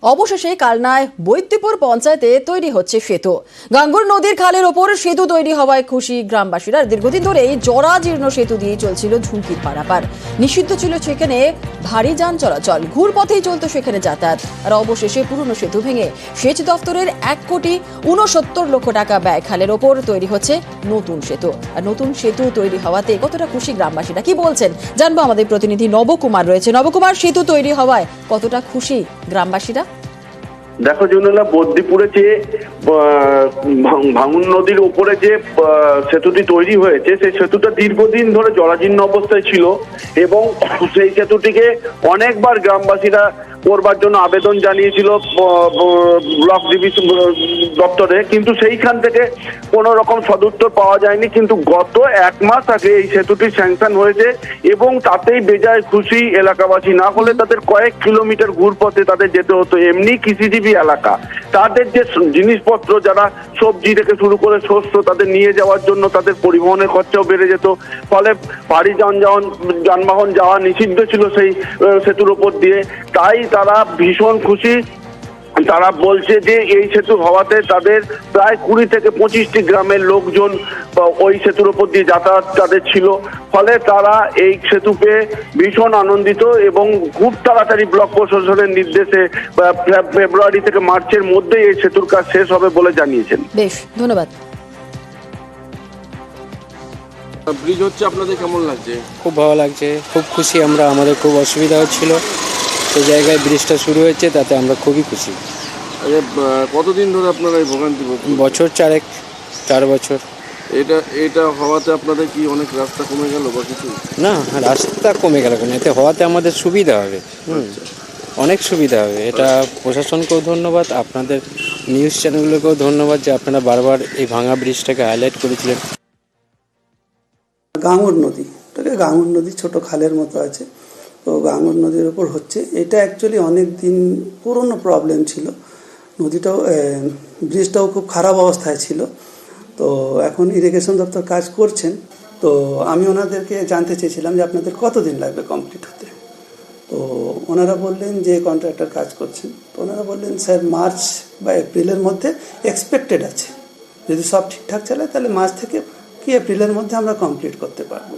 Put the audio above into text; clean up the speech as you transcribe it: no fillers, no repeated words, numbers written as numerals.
অবশেষে কালনায় বৈদ্যপুর পঞ্চায়েতে তৈরি হচ্ছে সেতু। গাঙ্গুর নদীর খালের ওপর সেতু তৈরি হওয়ায় খুশি গ্রামবাসীরা। দীর্ঘদিন ধরেই জরাজীর্ণ সেতু দিয়ে চলছিল ঝুঁকির পারাপার। নিষিদ্ধ ছিল সেখানে ভারী যান চলাচল, ঘুরপথেই চলত সেখানে যাতায়াত। আর অবশেষে পুরনো সেতু ভেঙে সেচ দফতরের 1,69,00,00,000 টাকা ব্যয় খালের ওপর তৈরি হচ্ছে নতুন সেতু। আর নতুন সেতু তৈরি হওয়াতে কতটা খুশি গ্রামবাসীরা, কি বলছেন জানবো। আমাদের প্রতিনিধি নবকুমার রয়েছে। নবকুমার, সেতু তৈরি হওয়ায় কতটা খুশি গ্রামবাসীরা? দেখো জুনেলা, বদ্দিপুরে যে ভাঙন নদীর উপরে যে সেতুটি তৈরি হয়েছে, সেই সেতুটা দীর্ঘদিন ধরে জরাজীর্ণ অবস্থায় ছিল এবং সেই সেতুটিকে অনেকবার গ্রামবাসীরা করবার জন্য আবেদন জানিয়েছিল ব্লক ডিভিশন দপ্তরে, কিন্তু সেইখান থেকে কোনো রকম সদুত্তর পাওয়া যায়নি। কিন্তু গত 1 মাস আগে এই সেতুটি স্যাংশন হয়েছে এবং তাতেই বেজায় খুশি এলাকাবাসী। না হলে তাদের কয়েক কিলোমিটার ঘুরপথে তাদের যেতে হতো। এমনি কৃষিজীবী এলাকা, তাদের যে জিনিসপত্র, যারা সবজি থেকে শুরু করে শস্য, তাদের নিয়ে যাওয়ার জন্য তাদের পরিবহনের খরচাও বেড়ে যেত। ফলে ভারী যানবাহন যাওয়া নিষিদ্ধ ছিল সেই সেতুর উপর দিয়ে। তাই তারা ভীষণ খুশি। তারা বলছে যে এই সেতু হওয়াতে তাদের প্রায় 20 থেকে 25টি গ্রামের লোকজন ওই সেতুর উপর দিয়ে যাতায়াত তাদের ছিল। ফলে তারা এই সেতু পেয়ে ভীষণ আনন্দিত এবং খুব তাড়াতাড়ি ব্লক প্রশাসনের নির্দেশে ফেব্রুয়ারি থেকে মার্চের মধ্যে এই সেতুর কাজ শেষ হবে বলে জানিয়েছেন। বেশ, ধন্যবাদ। ব্রিজ হচ্ছে, আপনাদের কেমন লাগছে? খুব ভালো লাগছে, খুব খুশি আমরা। আমাদের খুব অসুবিধা হচ্ছিল, সেই জায়গায় ব্রিজটা শুরু হয়েছে, তাতে আমরা খুবই খুশি। কতদিন ধরে আপনারা এই ভোগান্তি? বছর 4 বছর। এটা হওয়াতে আপনাদের কি অনেক রাস্তা কমে গেল বা কিছু? না, রাস্তা কমে গেল কেন, এতে হওয়াতে আমাদের সুবিধা হবে, অনেক সুবিধা হবে। এটা প্রশাসনকেও ধন্যবাদ, আপনাদের নিউজ চ্যানেলগুলোকেও ধন্যবাদ যে আপনারা বারবার এই ভাঙা ব্রিজটাকে হাইলাইট করেছিলেন। গাঙ্গুর নদী, ওটাকে গাঙ্গুর নদী ছোট খালের মতো আছে, তো গাঙ্গুর নদীর ওপর হচ্ছে এটা। অ্যাকচুয়ালি অনেক দিন পুরনো প্রবলেম ছিল, নদীটাও ব্রিজটাও খুব খারাপ অবস্থায় ছিল। তো এখন ইরিগেশন দপ্তর কাজ করছেন। তো আমি ওনাদেরকে জানতে চেয়েছিলাম যে আপনাদের কতদিন লাগবে কমপ্লিট হতে। তো ওনারা বললেন যে কন্ট্রাক্টর কাজ করছেন। তো ওনারা বললেন স্যার মার্চ বা এপ্রিলের মধ্যে এক্সপেক্টেড আছে, যদি সব ঠিকঠাক চলে তাহলে মার্চ থেকে কি এপ্রিলের মধ্যে আমরা কমপ্লিট করতে পারবো।